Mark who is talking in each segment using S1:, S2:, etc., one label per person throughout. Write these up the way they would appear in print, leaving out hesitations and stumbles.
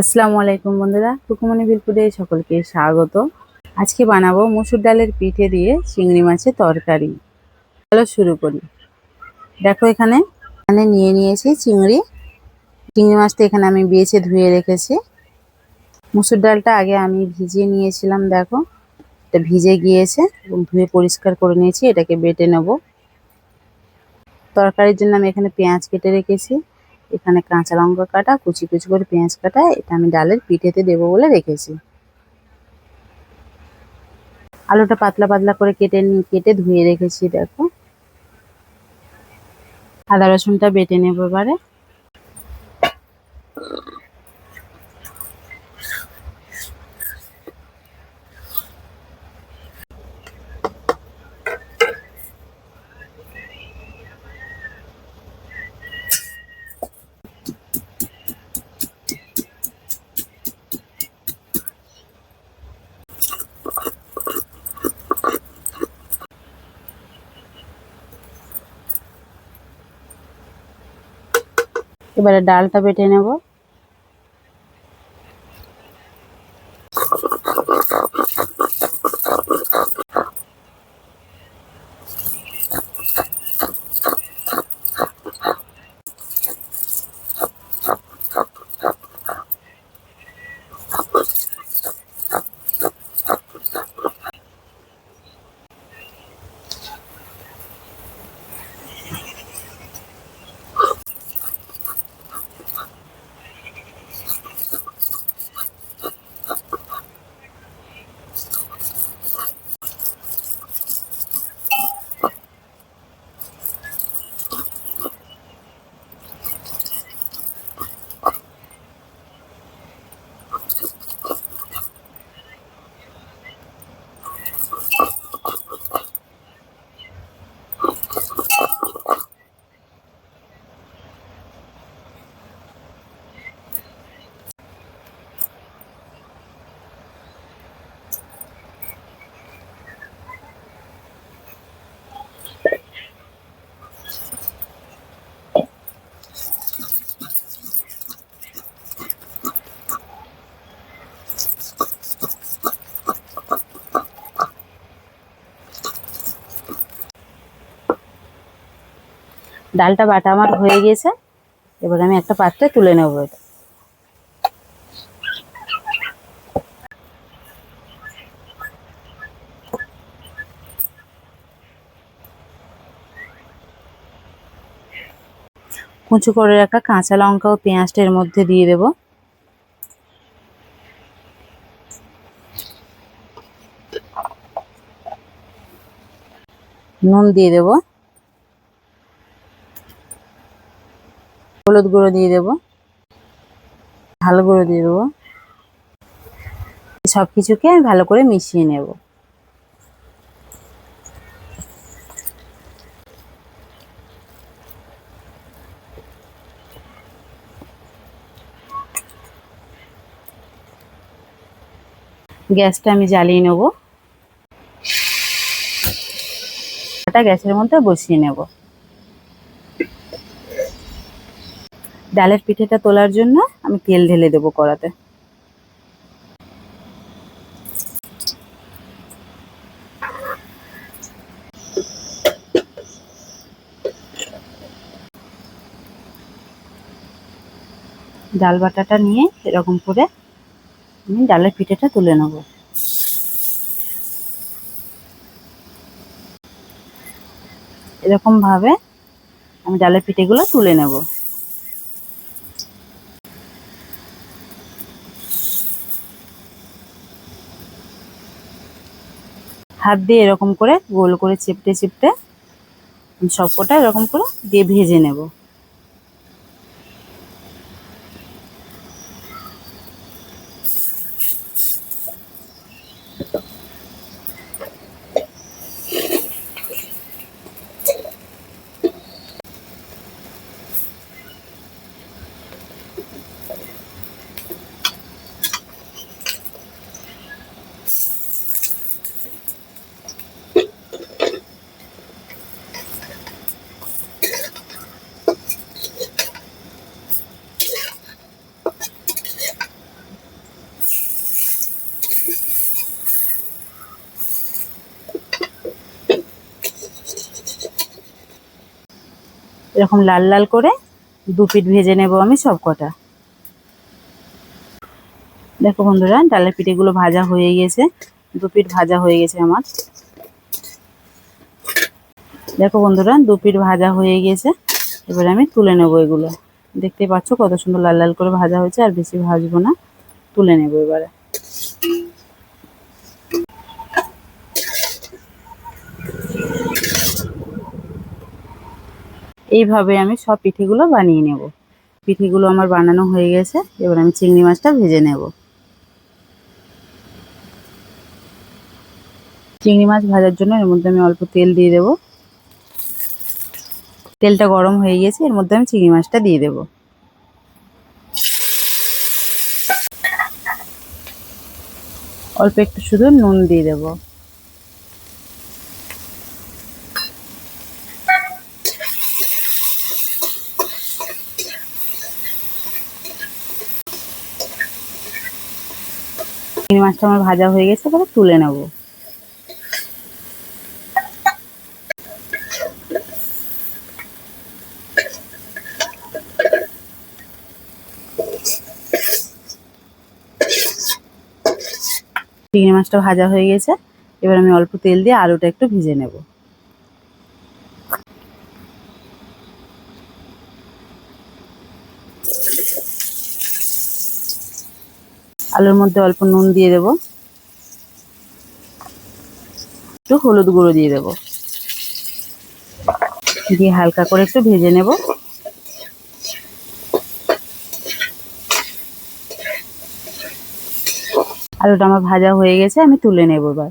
S1: আসসালামু আলাইকুম বন্ধুরা, কুকুমনি বিলপুরে সকলকে স্বাগত। আজকে বানাবো মসুর ডালের পিঠে দিয়ে চিংড়ি মাছের তরকারি। চলো শুরু করি। দেখো এখানে নিয়ে নিয়েছি চিংড়ি মাছটা এখানে আমি বেছে ধুয়ে রেখেছি। মসুর ডালটা আগে আমি ভিজিয়ে নিয়েছিলাম, দেখো এটা ভিজে গিয়েছে এবং ধুয়ে পরিষ্কার করে নিয়েছি। এটাকে বেটে নেব। তরকারির জন্য আমি এখানে পেঁয়াজ কেটে রেখেছি, এখানে কাঁচা লঙ্কা কাটা, কুচি কুচি করে পেঁয়াজ কাটা। এটা আমি ডালের পিঠেতে দেবো বলে রেখেছি। আলুটা পাতলা পাতলা করে কেটে ধুয়ে রেখেছি, দেখো। আদা রসুনটা বেটে নেবো এবারে। এবারে ডালটা বেটে নেব। ডালটা বাটা আমার হয়ে গেছে। এবার আমি একটা পাত্রে তুলে নেব এটা। কুচো করে রাখা কাঁচা লঙ্কা ও পেঁয়াজটা এর মধ্যে দিয়ে দেব। নুন দিয়ে দেব, হলুদ গুঁড়ো দিয়ে দেব, ঝাল গুঁড়ো দিয়ে দেবো। সব কিছুকে আমি ভালো করে মিশিয়ে নেব। গ্যাসটা আমি জ্বালিয়ে নেব। গ্যাসের মধ্যে বসিয়ে নেব। ডালের পিঠেটা তোলার জন্য আমি তেল ঢেলে দেবো কড়াতে। ডাল বাটাটা নিয়ে এরকম করে আমি ডালের পিঠেটা তুলে নেব। এরকম ভাবে আমি ডালের পিঠেগুলো তুলে নেব। হাত দিয়ে এরকম করে গোল করে চেপটে চেপটে সবকটা এরকম করে দিয়ে ভেজে নেব। এরকম লাল লাল করে দু পিঠ ভেজে নেব আমি সব কটা। দেখো বন্ধুরা, ডালের পিঠেগুলো ভাজা হয়ে গেছে, দু পিঠ ভাজা হয়ে গেছে আমার। দেখো বন্ধুরা, দু পিঠ ভাজা হয়ে গেছে। এবার আমি তুলে নেব এগুলো। দেখতে পাচ্ছ কত সুন্দর লাল লাল করে ভাজা হয়েছে, আর বেশি ভাজবো না, তুলে নেব এবারে। এইভাবে আমি সব পিঠেগুলো বানিয়ে নেব। পিঠেগুলো আমার বানানো হয়ে গেছে, এবার আমি চিংড়ি মাছটা ভেজে নেব। চিংড়ি মাছ ভাজার জন্য এর মধ্যে আমি অল্প তেল দিয়ে দেব। তেলটা গরম হয়ে গেছে, এর মধ্যে আমি চিংড়ি মাছটা দিয়ে দেব। অল্প একটু শুধু নুন দিয়ে দেব। চিংড়ি মাছটা আমার ভাজা হয়ে গেছে, এবারে তুলে নেব। চিংড়ি মাছটা ভাজা হয়ে গেছে, এবার আমি অল্প তেল দিয়ে আলুটা একটু ভেজে নেব। আলুর মধ্যে অল্প নুন দিয়ে দেব, একটু হলুদ গুঁড়ো দিয়ে দেব, দিয়ে হালকা করে একটু ভেজে নেব। আলুটা আমার ভাজা হয়ে গেছে, আমি তুলে নেব এবার।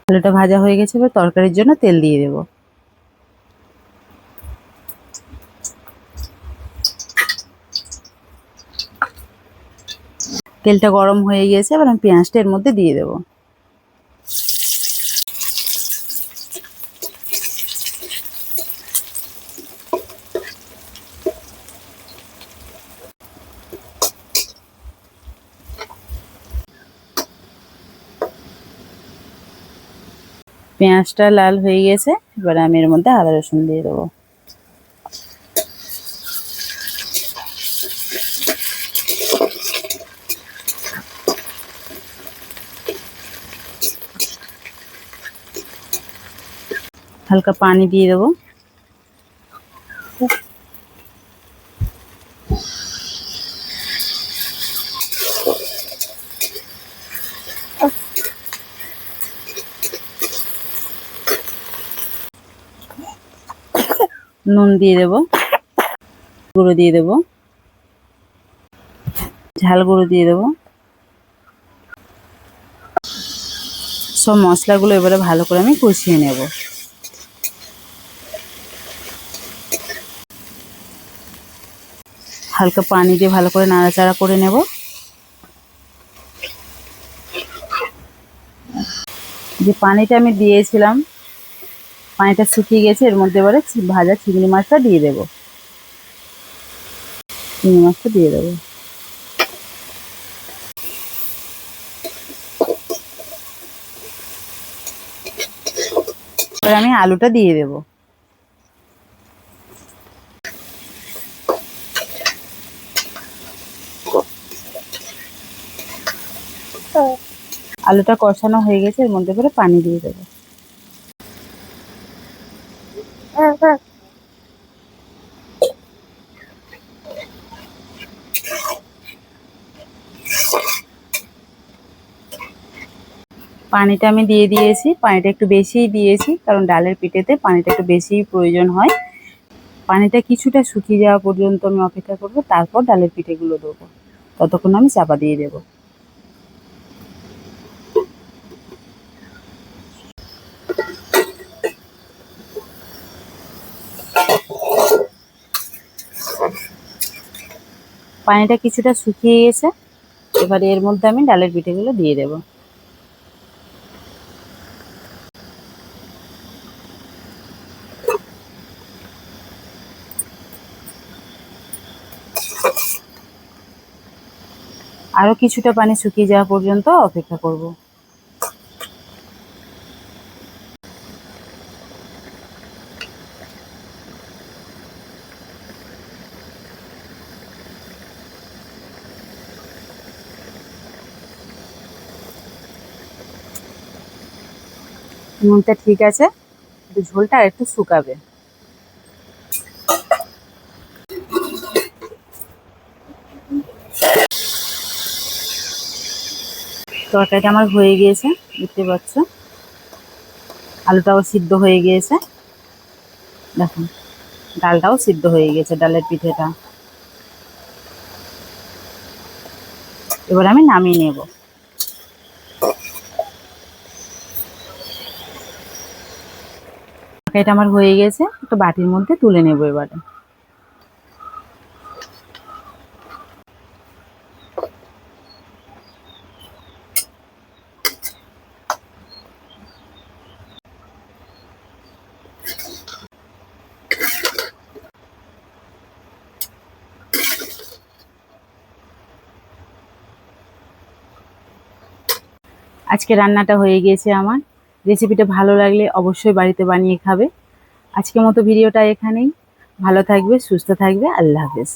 S1: আলুটা ভাজা হয়ে গেছে, এবার তরকারির জন্য তেল দিয়ে দেব। তেলটা গরম হয়ে গেছে, এবার আমি পেঁয়াজটা এর মধ্যে দিয়ে দেব। পেঁয়াজটা লাল হয়ে গেছে, এবার আমি এর মধ্যে আদা রসুন দিয়ে দেবো। হালকা পানি দিয়ে দেবো। নুন দিয়ে দেবো, গুঁড়ো দিয়ে দেবো, ঝাল গুঁড়ো দিয়ে দেবো। সব মশলাগুলো এবারে ভালো করে আমি কষিয়ে নেব। হালকা পানি দিয়ে ভালো করে নাড়াচাড়া করে নেব। যে পানিটা আমি দিয়েছিলাম, পানিটা শুকিয়ে গেছে, এর মধ্যে এবারে ভাজা চিংড়ি মাছটা দিয়ে দেব। চিংড়ি মাছটা দিয়ে দেবো। এবার আমি আলুটা দিয়ে দেব। আলুটা কষানো হয়ে গেছে, এর মধ্যে করে পানি দিয়ে দেবো। পানিটা আমি দিয়ে দিয়েছি, পানিটা একটু বেশিই দিয়েছি, কারণ ডালের পিঠেতে পানিটা একটু বেশিই প্রয়োজন হয়। পানিটা কিছুটা শুকিয়ে যাওয়া পর্যন্ত আমি অপেক্ষা করব, তারপর ডালের পিঠেগুলো দেবো। ততক্ষণ আমি চাপা দিয়ে দেবো। পানিটা কিছুটা শুকিয়ে গেছে, এবার এর মধ্যে আমি ডালের পিঠেগুলো দিয়ে দেবো। আরো কিছুটা পানি শুকিয়ে যাওয়া পর্যন্ত অপেক্ষা করব। নুনটা ঠিক আছে, একটু ঝোলটা আর একটু শুকাবে। তরকারিটা আমার হয়ে গিয়েছে, দেখতে পাচ্ছ আলুটাও সিদ্ধ হয়ে গিয়েছে। দেখুন ডালটাও সিদ্ধ হয়ে গেছে, ডালের পিঠেটা। এবার আমি নামিয়ে নেব। তরকারিটা আমার হয়ে গেছে, একটা বাটির মধ্যে তুলে নেব এবারে। আজকে রান্নাটা হয়ে গিয়েছে আমার। রেসিপিটা ভালো লাগলে অবশ্যই বাড়িতে বানিয়ে খাবে। আজকের মতো ভিডিওটা এখানেই। ভালো থাকবে, সুস্থ থাকবে। আল্লাহ হাফেজ।